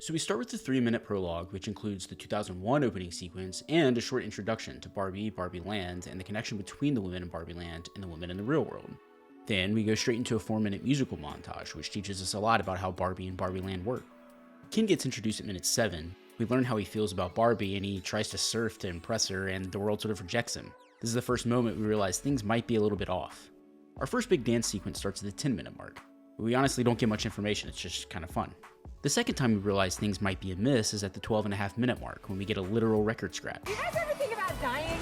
So we start with the 3-minute prologue, which includes the 2001 opening sequence and a short introduction to Barbie, Barbie Land, and the connection between the women in Barbie Land and the women in the real world. Then we go straight into a 4-minute musical montage, which teaches us a lot about how Barbie and Barbie Land work. Ken gets introduced at minute 7. We learn how he feels about Barbie, and he tries to surf to impress her, and the world sort of rejects him. This is the first moment we realize things might be a little bit off. Our first big dance sequence starts at the 10-minute mark. We honestly don't get much information, it's just kind of fun. The second time we realize things might be amiss is at the 12.5-minute mark, when we get a literal record scratch. You guys ever think about dying?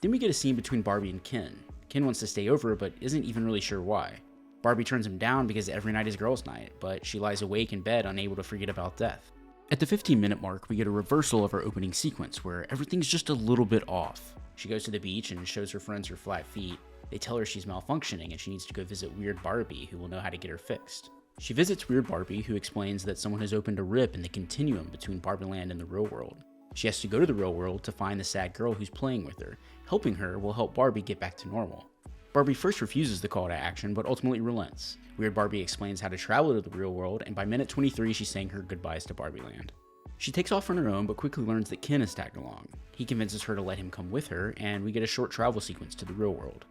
Then we get a scene between Barbie and Ken. Ken wants to stay over, but isn't even really sure why. Barbie turns him down because every night is girls' night, but she lies awake in bed unable to forget about death. At the 15-minute mark, we get a reversal of our opening sequence where everything's just a little bit off. She goes to the beach and shows her friends her flat feet. They tell her she's malfunctioning and she needs to go visit Weird Barbie, who will know how to get her fixed. She visits Weird Barbie, who explains that someone has opened a rip in the continuum between Barbie Land and the real world. She has to go to the real world to find the sad girl who's playing with her. Helping her will help Barbie get back to normal. Barbie first refuses the call to action, but ultimately relents. Weird Barbie explains how to travel to the real world, and by minute 23 she's saying her goodbyes to Barbie Land. She takes off on her own, but quickly learns that Ken is tagged along. He convinces her to let him come with her, and we get a short travel sequence to the real world.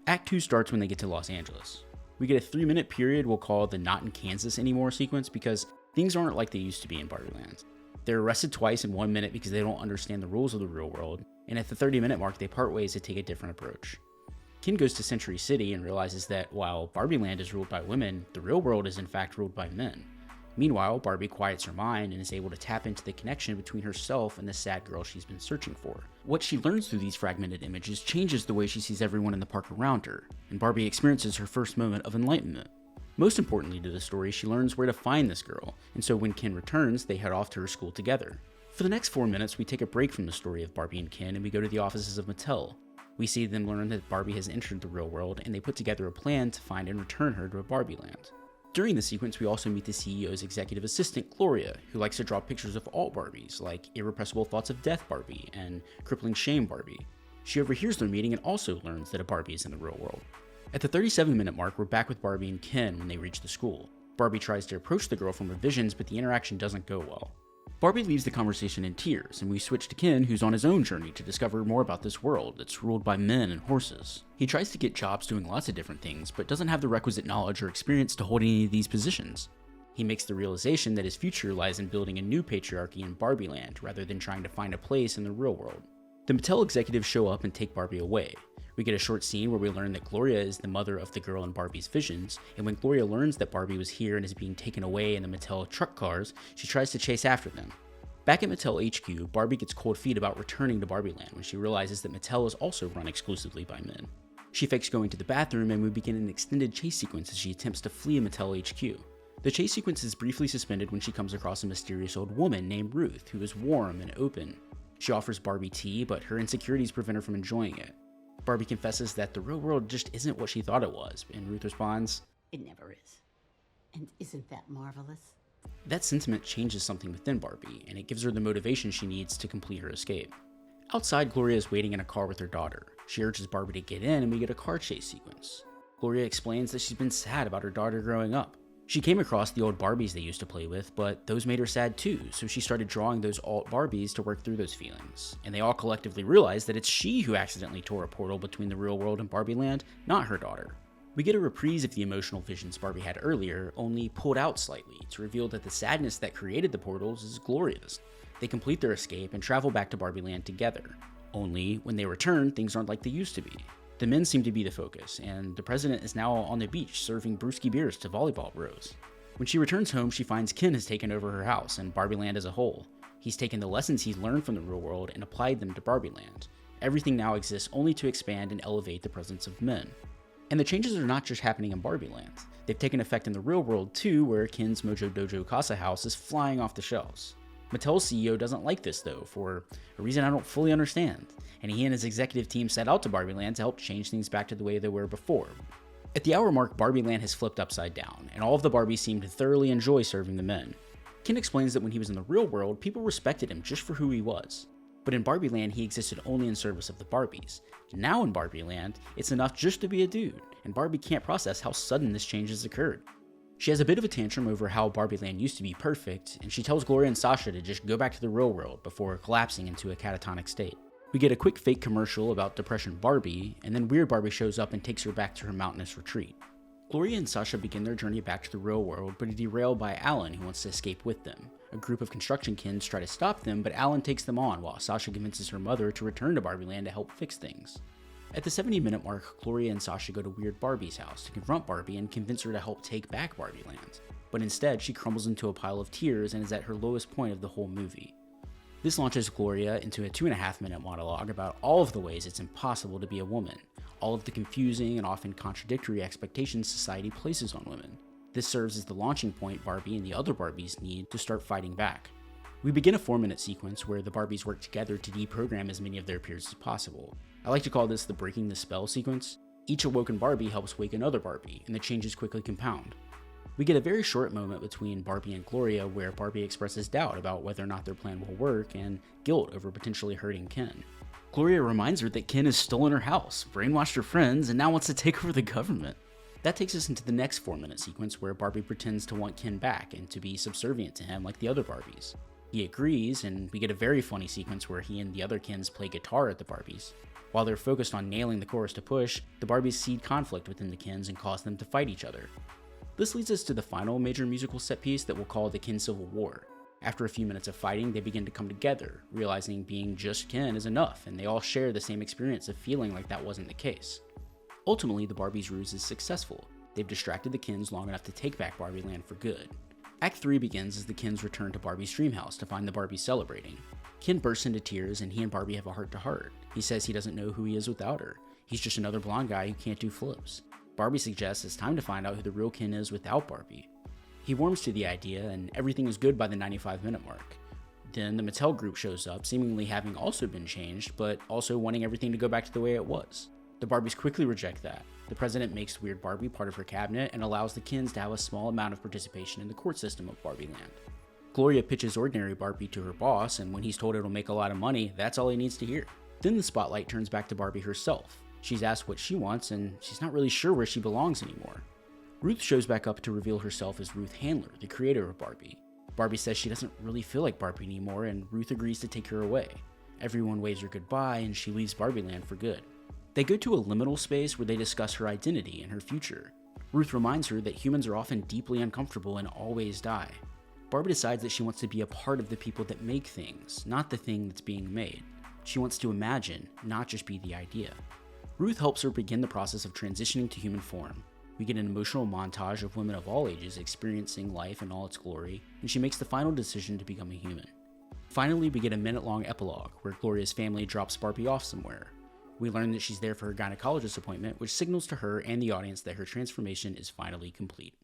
Act 2 starts when they get to Los Angeles. We get a 3-minute period we'll call the Not in Kansas Anymore sequence because things aren't like they used to be in Barbie Land. They're arrested twice in 1 minute because they don't understand the rules of the real world, and at the 30-minute mark they part ways to take a different approach. Ken goes to Century City and realizes that while Barbie Land is ruled by women, the real world is in fact ruled by men. Meanwhile, Barbie quiets her mind and is able to tap into the connection between herself and the sad girl she's been searching for. What she learns through these fragmented images changes the way she sees everyone in the park around her, and Barbie experiences her first moment of enlightenment. Most importantly to the story, she learns where to find this girl, and so when Ken returns, they head off to her school together. For the next 4 minutes, we take a break from the story of Barbie and Ken and we go to the offices of Mattel. We see them learn that Barbie has entered the real world, and they put together a plan to find and return her to Barbie Land. During the sequence, we also meet the CEO's executive assistant, Gloria, who likes to draw pictures of alt Barbies, like Irrepressible Thoughts of Death Barbie and Crippling Shame Barbie. She overhears their meeting and also learns that a Barbie is in the real world. At the 37-minute mark, we're back with Barbie and Ken when they reach the school. Barbie tries to approach the girl from her visions, but the interaction doesn't go well. Barbie leaves the conversation in tears, and we switch to Ken, who's on his own journey to discover more about this world that's ruled by men and horses. He tries to get jobs doing lots of different things, but doesn't have the requisite knowledge or experience to hold any of these positions. He makes the realization that his future lies in building a new patriarchy in Barbie Land, rather than trying to find a place in the real world. The Mattel executives show up and take Barbie away. We get a short scene where we learn that Gloria is the mother of the girl in Barbie's visions, and when Gloria learns that Barbie was here and is being taken away in the Mattel truck cars, she tries to chase after them. Back at Mattel HQ, Barbie gets cold feet about returning to Barbie Land when she realizes that Mattel is also run exclusively by men. She fakes going to the bathroom, and we begin an extended chase sequence as she attempts to flee Mattel HQ. The chase sequence is briefly suspended when she comes across a mysterious old woman named Ruth, who is warm and open. She offers Barbie tea, but her insecurities prevent her from enjoying it. Barbie confesses that the real world just isn't what she thought it was, and Ruth responds, "It never is. And isn't that marvelous?" That sentiment changes something within Barbie, and it gives her the motivation she needs to complete her escape. Outside, Gloria is waiting in a car with her daughter. She urges Barbie to get in, and we get a car chase sequence. Gloria explains that she's been sad about her daughter growing up. She came across the old Barbies they used to play with, but those made her sad too, so she started drawing those alt Barbies to work through those feelings. And they all collectively realize that it's she who accidentally tore a portal between the real world and Barbie Land, not her daughter. We get a reprise of the emotional visions Barbie had earlier, only pulled out slightly to reveal that the sadness that created the portals is Gloria's. They complete their escape and travel back to Barbie Land together. Only, when they return, things aren't like they used to be. The men seem to be the focus, and the president is now on the beach serving brewski beers to volleyball bros. When she returns home, she finds Ken has taken over her house and Barbie Land as a whole. He's taken the lessons he's learned from the real world and applied them to Barbie Land. Everything now exists only to expand and elevate the presence of men. And the changes are not just happening in Barbie Land. They've taken effect in the real world too, where Ken's Mojo Dojo Casa house is flying off the shelves. Mattel's CEO doesn't like this though, for a reason I don't fully understand, and he and his executive team set out to Barbie Land to help change things back to the way they were before. At the hour mark, Barbie Land has flipped upside down, and all of the Barbies seem to thoroughly enjoy serving the men. Ken explains that when he was in the real world, people respected him just for who he was. But in Barbie Land, he existed only in service of the Barbies. Now in Barbie Land, it's enough just to be a dude, and Barbie can't process how sudden this change has occurred. She has a bit of a tantrum over how Barbie Land used to be perfect, and she tells Gloria and Sasha to just go back to the real world before collapsing into a catatonic state. We get a quick fake commercial about Depression Barbie, and then Weird Barbie shows up and takes her back to her mountainous retreat. Gloria and Sasha begin their journey back to the real world, but are derailed by Alan, who wants to escape with them. A group of construction kins try to stop them, but Alan takes them on while Sasha convinces her mother to return to Barbie Land to help fix things. At the 70-minute mark, Gloria and Sasha go to Weird Barbie's house to confront Barbie and convince her to help take back Barbie Land. But instead, she crumbles into a pile of tears and is at her lowest point of the whole movie. This launches Gloria into a 2.5-minute monologue about all of the ways it's impossible to be a woman, all of the confusing and often contradictory expectations society places on women. This serves as the launching point Barbie and the other Barbies need to start fighting back. We begin a 4-minute sequence where the Barbies work together to deprogram as many of their peers as possible. I like to call this the breaking the spell sequence. Each awoken Barbie helps wake another Barbie, and the changes quickly compound. We get a very short moment between Barbie and Gloria where Barbie expresses doubt about whether or not their plan will work and guilt over potentially hurting Ken. Gloria reminds her that Ken has stolen her house, brainwashed her friends, and now wants to take over the government. That takes us into the next 4-minute sequence where Barbie pretends to want Ken back and to be subservient to him like the other Barbies. He agrees, and we get a very funny sequence where he and the other Kens play guitar at the Barbies. While they're focused on nailing the chorus to push, the Barbies seed conflict within the Kens and cause them to fight each other. This leads us to the final major musical set piece that we'll call the Ken Civil War. After a few minutes of fighting, they begin to come together, realizing being just Ken is enough, and they all share the same experience of feeling like that wasn't the case. Ultimately, the Barbies' ruse is successful. They've distracted the Kens long enough to take back Barbie Land for good. Act 3 begins as the Kens return to Barbie's dream house to find the Barbies celebrating. Ken bursts into tears and he and Barbie have a heart-to-heart. He says he doesn't know who he is without her. He's just another blonde guy who can't do flips. Barbie suggests it's time to find out who the real Ken is without Barbie. He warms to the idea and everything is good by the 95-minute mark. Then the Mattel group shows up, seemingly having also been changed, but also wanting everything to go back to the way it was. The Barbies quickly reject that. The president makes Weird Barbie part of her cabinet and allows the Kens to have a small amount of participation in the court system of Barbie Land. Gloria pitches Ordinary Barbie to her boss, and when he's told it'll make a lot of money, that's all he needs to hear. Then the spotlight turns back to Barbie herself. She's asked what she wants, and she's not really sure where she belongs anymore. Ruth shows back up to reveal herself as Ruth Handler, the creator of Barbie. Barbie says she doesn't really feel like Barbie anymore, and Ruth agrees to take her away. Everyone waves her goodbye, and she leaves Barbie Land for good. They go to a liminal space where they discuss her identity and her future. Ruth reminds her that humans are often deeply uncomfortable and always die. Barbie decides that she wants to be a part of the people that make things, not the thing that's being made. She wants to imagine, not just be the idea. Ruth helps her begin the process of transitioning to human form. We get an emotional montage of women of all ages experiencing life in all its glory, and she makes the final decision to become a human. Finally, we get a minute-long epilogue where Gloria's family drops Barbie off somewhere. We learn that she's there for her gynecologist appointment, which signals to her and the audience that her transformation is finally complete.